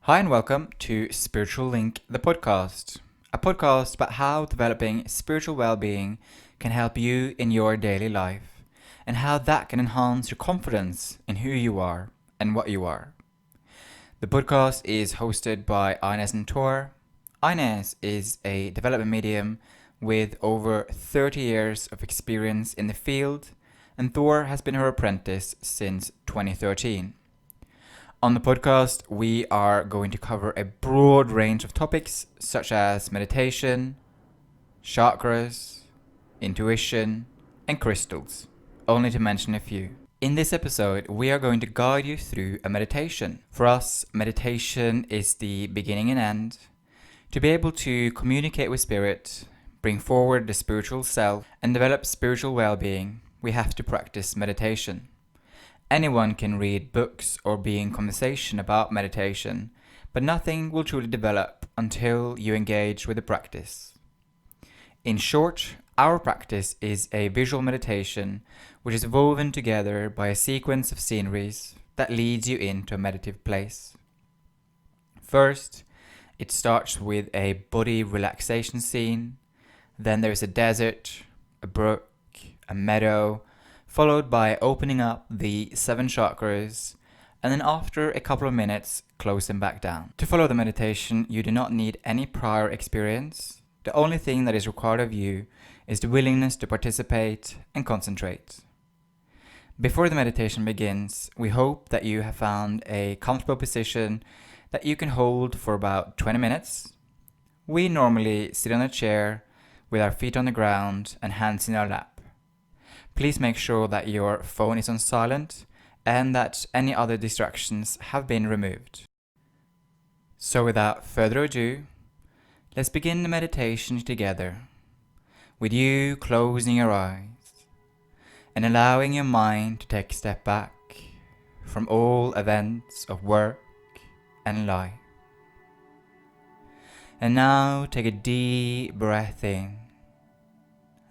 Hi and welcome to Spiritual Link, the podcast, a podcast about how developing spiritual well-being can help you in your daily life and how that can enhance your confidence in who you are and what you are. The podcast is hosted by Ines and Tor. Ines is a development medium with over 30 years of experience in the field, and Thor has been her apprentice since 2013. On the podcast, we are going to cover a broad range of topics such as meditation, chakras, intuition, and crystals, only to mention a few. In this episode, we are going to guide you through a meditation. For us, meditation is the beginning and end. To be able to communicate with spirit, bring forward the spiritual self, and develop spiritual well-being, we have to practice meditation. Anyone can read books or be in conversation about meditation, but nothing will truly develop until you engage with the practice. In short, our practice is a visual meditation which is woven together by a sequence of sceneries that leads you into a meditative place. First, it starts with a body relaxation scene, then there's a desert, a brook, a meadow, followed by opening up the 7 chakras, and then after a couple of minutes, close them back down. To follow the meditation, you do not need any prior experience. The only thing that is required of you is the willingness to participate and concentrate. Before the meditation begins, we hope that you have found a comfortable position that you can hold for about 20 minutes. We normally sit on a chair with our feet on the ground and hands in our lap. Please make sure that your phone is on silent and that any other distractions have been removed. So without further ado, let's begin the meditation together, with you closing your eyes and allowing your mind to take a step back from all events of work and life. And now take a deep breath in,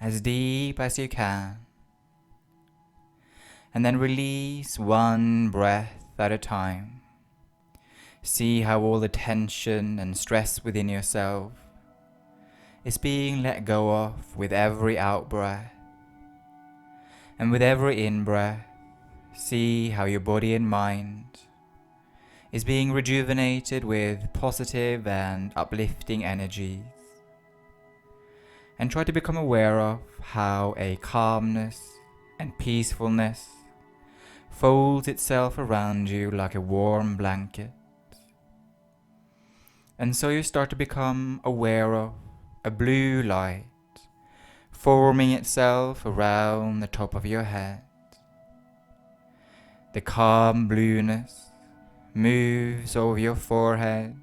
as deep as you can. And then release one breath at a time. See how all the tension and stress within yourself is being let go of with every out-breath. And with every in-breath, see how your body and mind is being rejuvenated with positive and uplifting energies. And try to become aware of how a calmness and peacefulness folds itself around you like a warm blanket. And so you start to become aware of a blue light forming itself around the top of your head. The calm blueness moves over your forehead,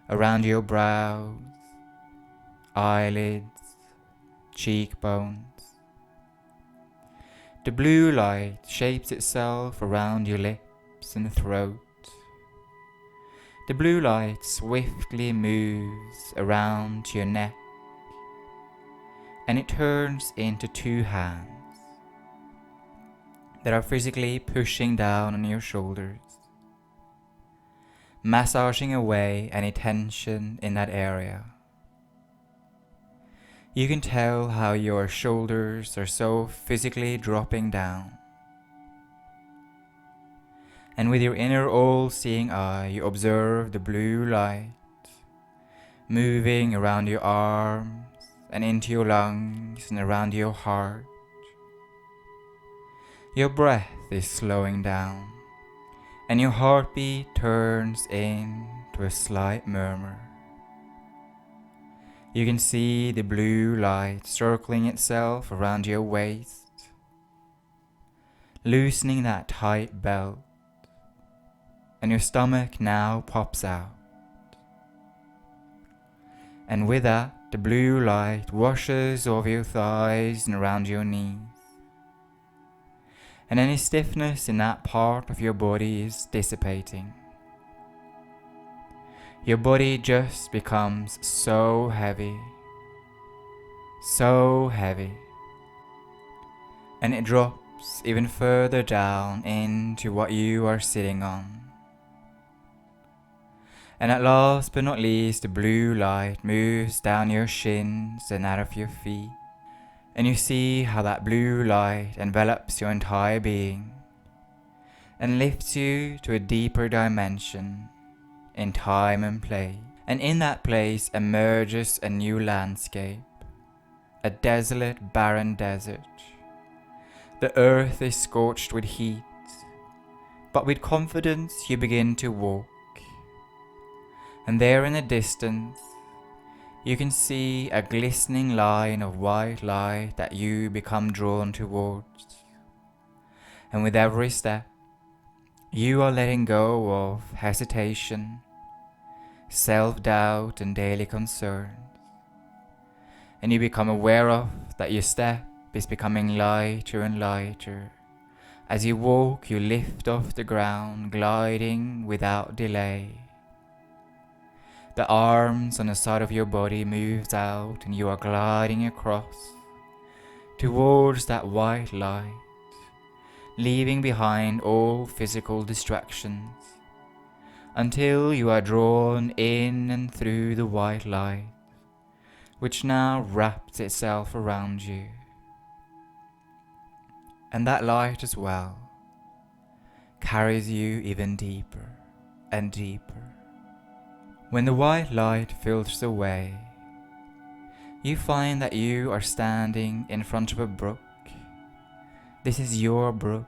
around your brows, eyelids, cheekbones. The blue light shapes itself around your lips and throat. The blue light swiftly moves around to your neck, and it turns into 2 hands that are physically pushing down on your shoulders, massaging away any tension in that area. You can tell how your shoulders are so physically dropping down. And with your inner all-seeing eye, you observe the blue light moving around your arms and into your lungs and around your heart. Your breath is slowing down, and your heartbeat turns into a slight murmur. You can see the blue light circling itself around your waist, loosening that tight belt, and your stomach now pops out. And with that, the blue light washes over your thighs and around your knees. And any stiffness in that part of your body is dissipating. Your body just becomes so heavy, and it drops even further down into what you are sitting on. And at last but not least, the blue light moves down your shins and out of your feet. And you see how that blue light envelops your entire being and lifts you to a deeper dimension in time and place. And in that place emerges a new landscape, a desolate, barren desert. The earth is scorched with heat, but with confidence you begin to walk. And there in the distance, you can see a glistening line of white light that you become drawn towards. And with every step, you are letting go of hesitation, self-doubt and daily concerns. And you become aware of that your step is becoming lighter and lighter. As you walk, you lift off the ground, gliding without delay. The arms on the side of your body moves out and you are gliding across towards that white light, leaving behind all physical distractions until you are drawn in and through the white light, which now wraps itself around you. And that light as well carries you even deeper and deeper. When the white light filters away, you find that you are standing in front of a brook. This is your brook,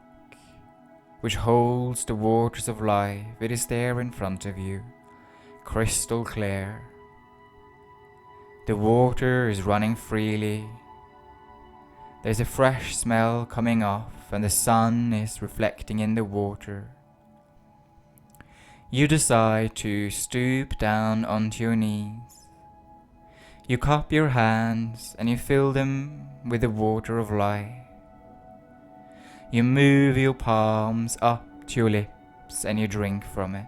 which holds the waters of life. It is there in front of you, crystal clear. The water is running freely. There's a fresh smell coming off, and the sun is reflecting in the water. You decide to stoop down onto your knees. You cup your hands and you fill them with the water of life. You move your palms up to your lips and you drink from it.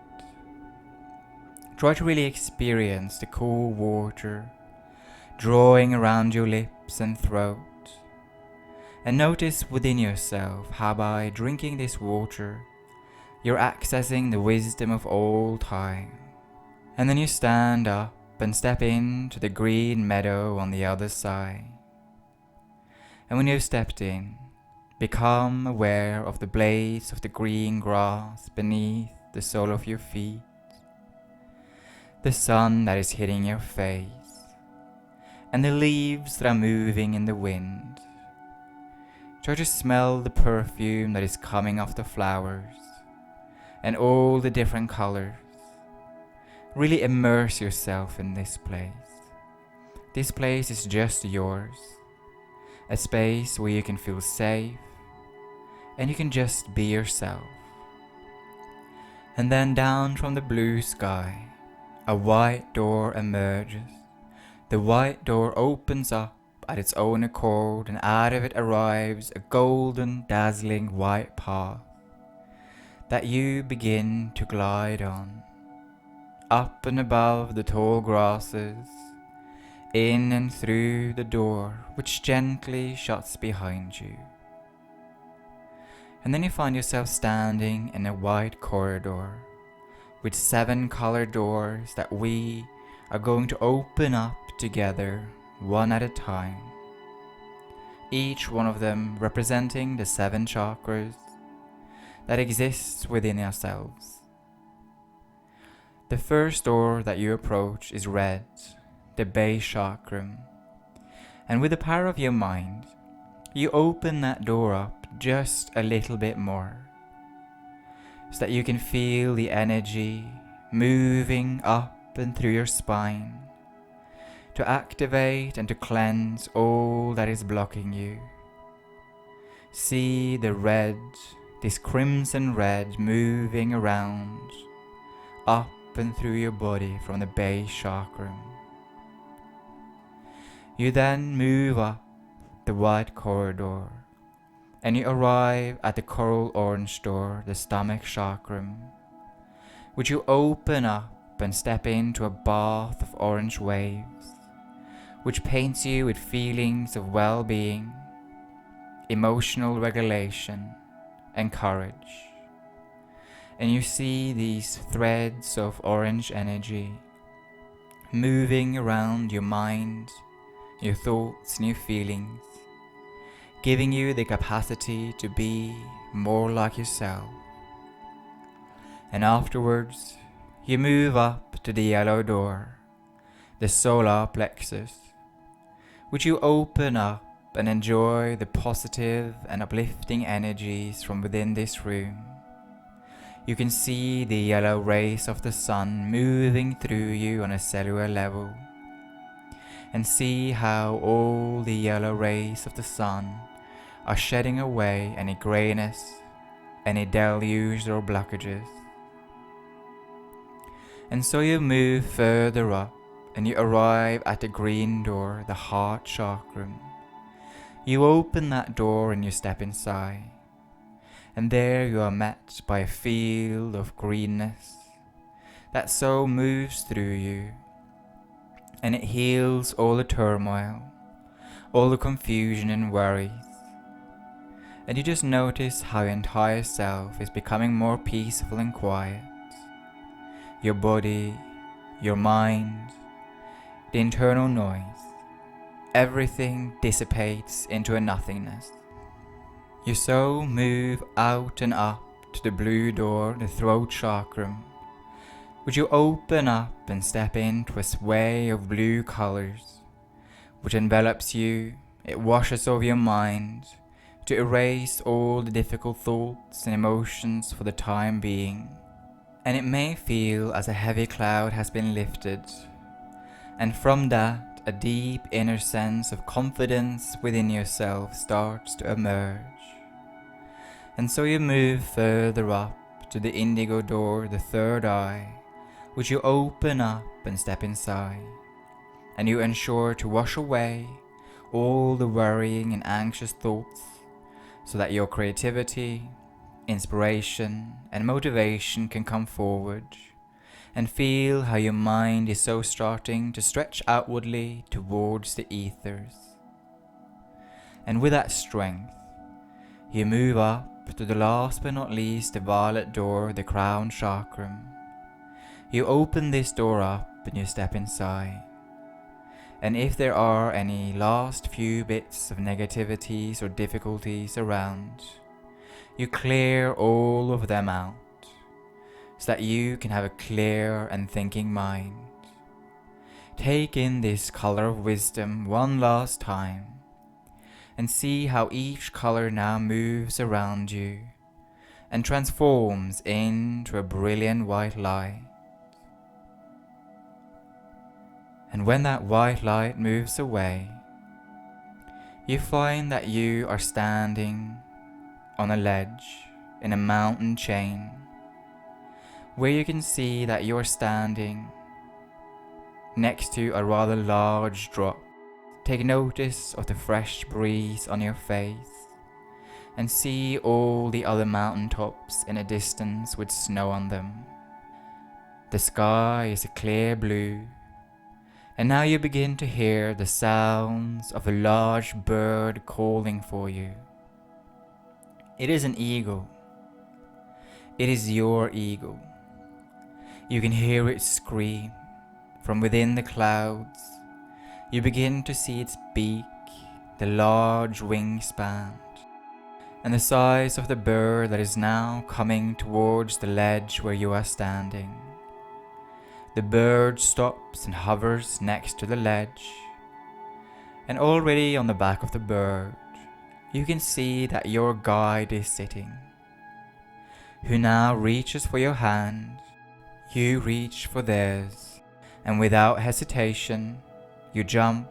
Try to really experience the cool water drawing around your lips and throat. And notice within yourself how by drinking this water, you're accessing the wisdom of all time. And then you stand up and step into the green meadow on the other side. And when you've stepped in, become aware of the blades of the green grass beneath the sole of your feet, the sun that is hitting your face, and the leaves that are moving in the wind. Try to smell the perfume that is coming off the flowers and all the different colors. Really immerse yourself in this place. This place is just yours, a space where you can feel safe and you can just be yourself. And then down from the blue sky, a white door emerges. The white door opens up at its own accord, and out of it arrives a golden, dazzling white path that you begin to glide on, up and above the tall grasses, in and through the door which gently shuts behind you. And then you find yourself standing in a white corridor with 7 colored doors that we are going to open up together, one at a time, each one of them representing the 7 chakras that exists within ourselves. The first door that you approach is red, the base chakra, and with the power of your mind, you open that door up just a little bit more, so that you can feel the energy moving up and through your spine to activate and to cleanse all that is blocking you. See the red, this crimson red, moving around, up and through your body from the base chakra. You then move up the white corridor and you arrive at the coral orange door, the stomach chakra, which you open up and step into a bath of orange waves, which paints you with feelings of well-being, emotional regulation, and courage. and you see these threads of orange energy moving around your mind, your thoughts and your feelings, giving you the capacity to be more like yourself. And afterwards, you move up to the yellow door, the solar plexus, which you open up and enjoy the positive and uplifting energies from within this room. You can see the yellow rays of the sun moving through you on a cellular level, and see how all the yellow rays of the sun are shedding away any greyness, any deluge or blockages. And so you move further up and you arrive at the green door, the heart chakra. You open that door and you step inside, and there you are met by a field of greenness that so moves through you, and it heals all the turmoil, all the confusion and worries. And you just notice how your entire self is becoming more peaceful and quiet. Your body, your mind, the internal noise, everything dissipates into a nothingness. You so move out and up to the blue door, the throat chakra, which you open up and step into a sway of blue colors, which envelops you. It washes over your mind to erase all the difficult thoughts and emotions for the time being. And it may feel as a heavy cloud has been lifted, and from that a deep inner sense of confidence within yourself starts to emerge. And so you move further up to the indigo door, the third eye, which you open up and step inside, and you ensure to wash away all the worrying and anxious thoughts, so that your creativity, inspiration and motivation can come forward, and feel how your mind is so starting to stretch outwardly towards the ethers. And with that strength, you move up to the last but not least, the violet door, the crown chakra. You open this door up and you step inside. And if there are any last few bits of negativities or difficulties around, you clear all of them out, so that you can have a clear and thinking mind. Take in this color of wisdom one last time, and see how each color now moves around you and transforms into a brilliant white light. And when that white light moves away, you find that you are standing on a ledge in a mountain chain, where you can see that you are standing next to a rather large drop. Take notice of the fresh breeze on your face, and see all the other mountain tops in a distance with snow on them. The sky is a clear blue, and now you begin to hear the sounds of a large bird calling for you. It is an eagle. It is your eagle. You can hear it scream from within the clouds. You begin to see its beak, the large wingspan, and the size of the bird that is now coming towards the ledge where you are standing. The bird stops and hovers next to the ledge, and already on the back of the bird, you can see that your guide is sitting, who now reaches for your hand. You reach for theirs, and without hesitation, you jump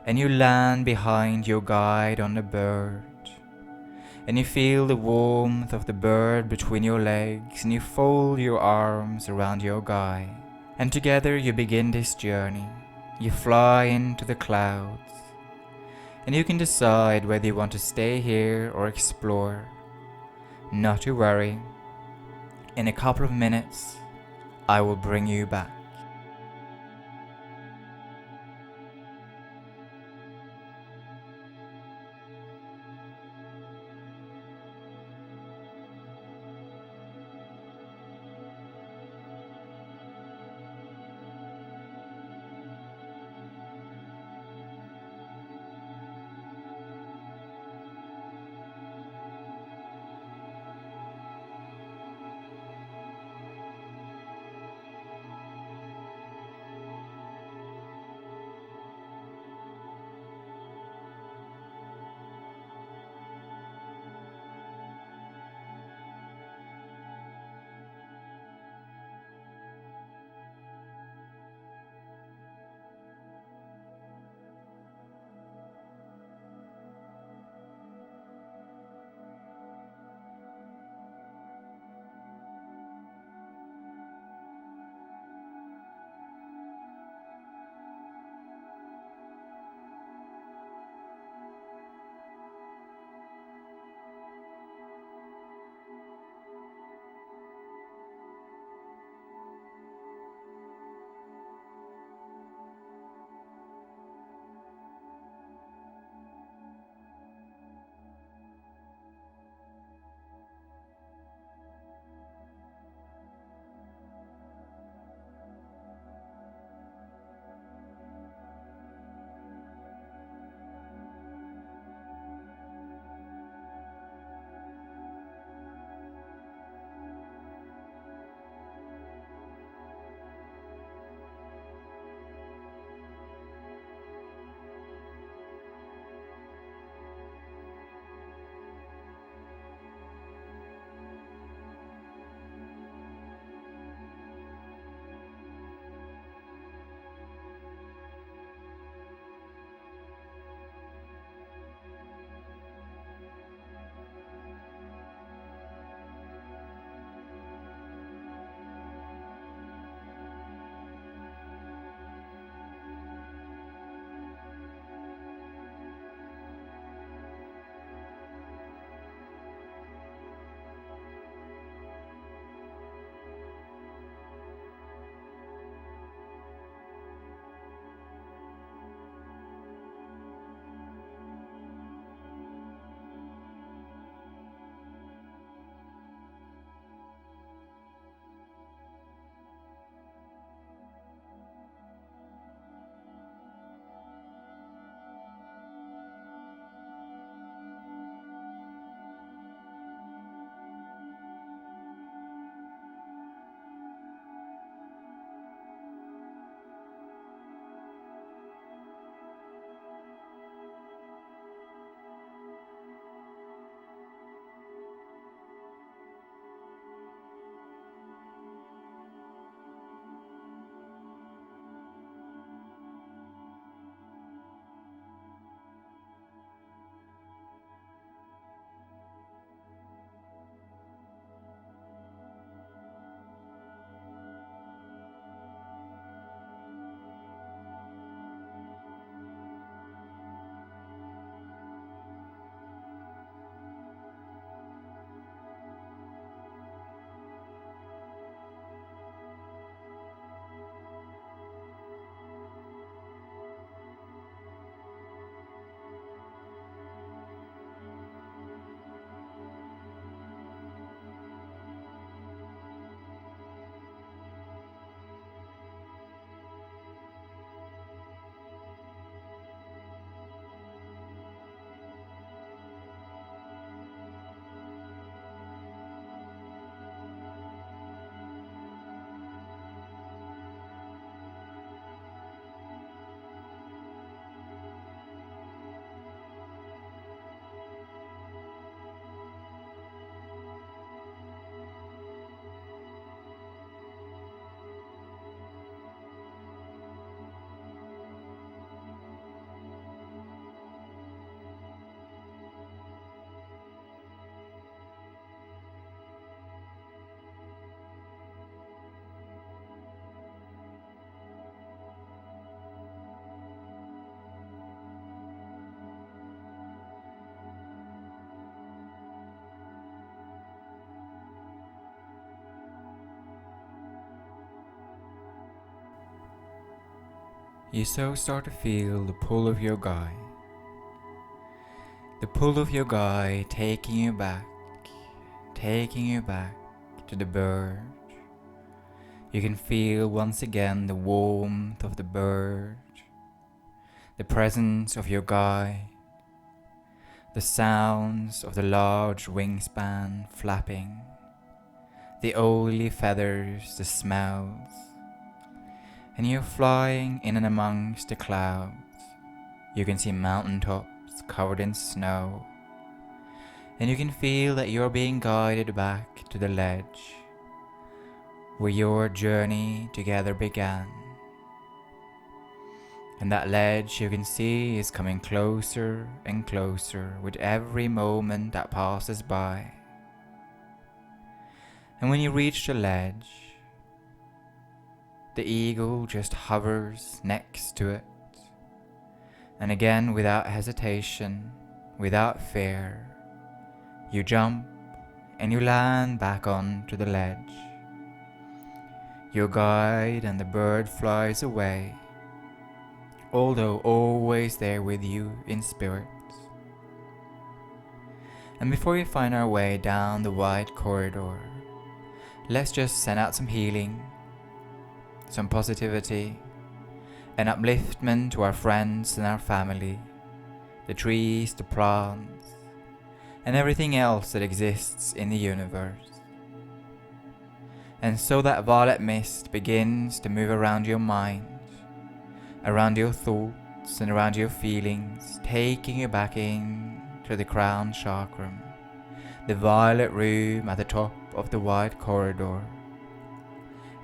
and you land behind your guide on the bird. And you feel the warmth of the bird between your legs, and you fold your arms around your guide. And together you begin this journey. You fly into the clouds, and you can decide whether you want to stay here or explore. Not to worry. In a couple of minutes, I will bring you back. You so start to feel the pull of your guide. The pull of your guide taking you back to the bird. You can feel once again the warmth of the bird, the presence of your guide, the sounds of the large wingspan flapping, the oily feathers, the smells, and you're flying in and amongst the clouds. You can see mountaintops covered in snow, and you can feel that you're being guided back to the ledge where your journey together began. And that ledge you can see is coming closer and closer with every moment that passes by. And when you reach the ledge, the eagle just hovers next to it. And again, without hesitation, without fear, you jump and you land back onto the ledge. Your guide and the bird flies away, although always there with you in spirit. And before we find our way down the wide corridor, let's just send out some healing, some positivity, an upliftment to our friends and our family, the trees, the plants, and everything else that exists in the universe. And so that violet mist begins to move around your mind, around your thoughts and around your feelings, taking you back in to the crown chakra, the violet room at the top of the wide corridor.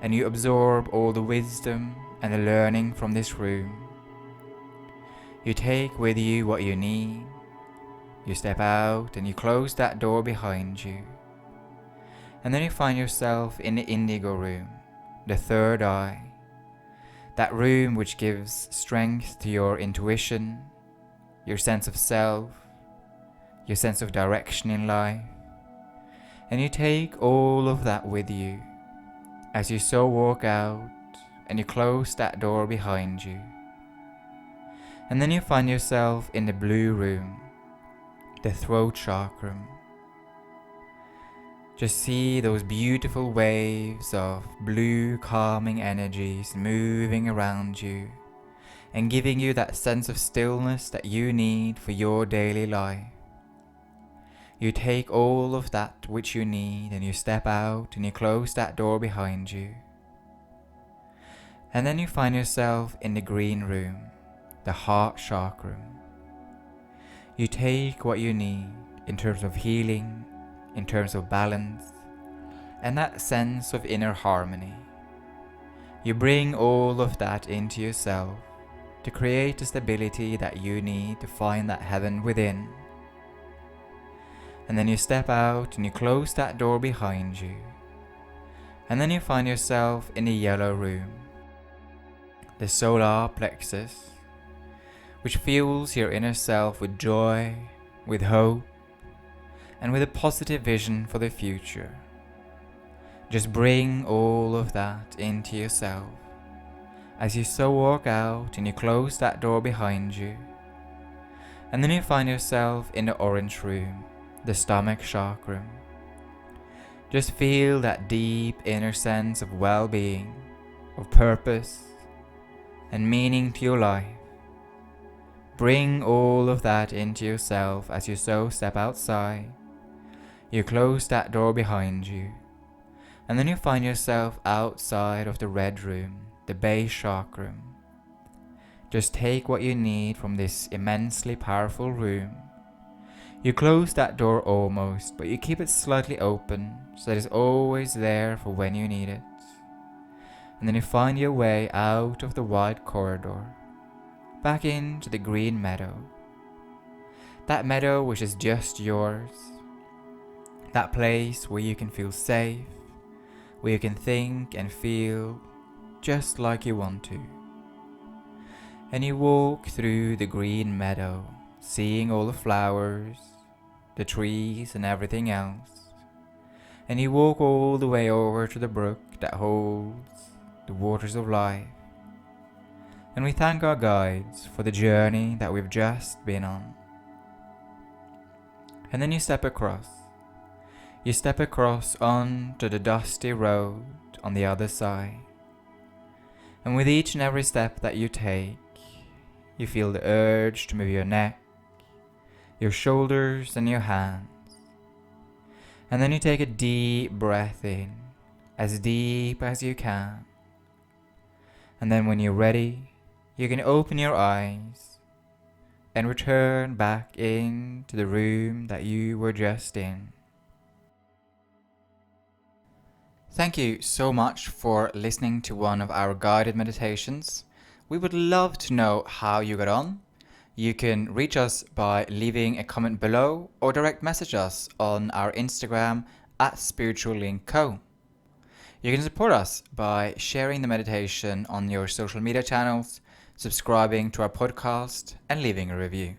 And you absorb all the wisdom and the learning from this room. You take with you what you need. You step out and you close that door behind you. And then you find yourself in the indigo room, the third eye, that room which gives strength to your intuition, your sense of self, your sense of direction in life. And you take all of that with you as you so walk out and you close that door behind you. And then you find yourself in the blue room, the throat chakra. Just see those beautiful waves of blue calming energies moving around you and giving you that sense of stillness that you need for your daily life. You take all of that which you need and you step out and you close that door behind you. And then you find yourself in the green room, the heart chakra. You take what you need in terms of healing, in terms of balance, and that sense of inner harmony. You bring all of that into yourself to create the stability that you need to find that heaven within. And then you step out and you close that door behind you. And then you find yourself in the yellow room, the solar plexus, which fuels your inner self with joy, with hope, and with a positive vision for the future. Just bring all of that into yourself as you so walk out and you close that door behind you. And then you find yourself in the orange room, the stomach chakra. Just feel that deep inner sense of well-being, of purpose and meaning to your life. Bring all of that into yourself as you so step outside. You close that door behind you, and then you find yourself outside of the red room, the base chakra. Just take what you need from this immensely powerful room. You close that door almost, but you keep it slightly open so that it's always there for when you need it. And then you find your way out of the wide corridor, back into the green meadow. That meadow which is just yours. That place where you can feel safe, where you can think and feel just like you want to. And you walk through the green meadow, seeing all the flowers, the trees and everything else. And you walk all the way over to the brook that holds the waters of life. And we thank our guides for the journey that we've just been on. And then you step across. You step across onto the dusty road on the other side. And with each and every step that you take, you feel the urge to move your neck, your shoulders and your hands. And then you take a deep breath in, as deep as you can. And then when you're ready, you can open your eyes and return back into the room that you were just in. Thank you so much for listening to one of our guided meditations. We would love to know how you got on. You can reach us by leaving a comment below or direct message us on our Instagram at spirituallinkco. You can support us by sharing the meditation on your social media channels, subscribing to our podcast, and leaving a review.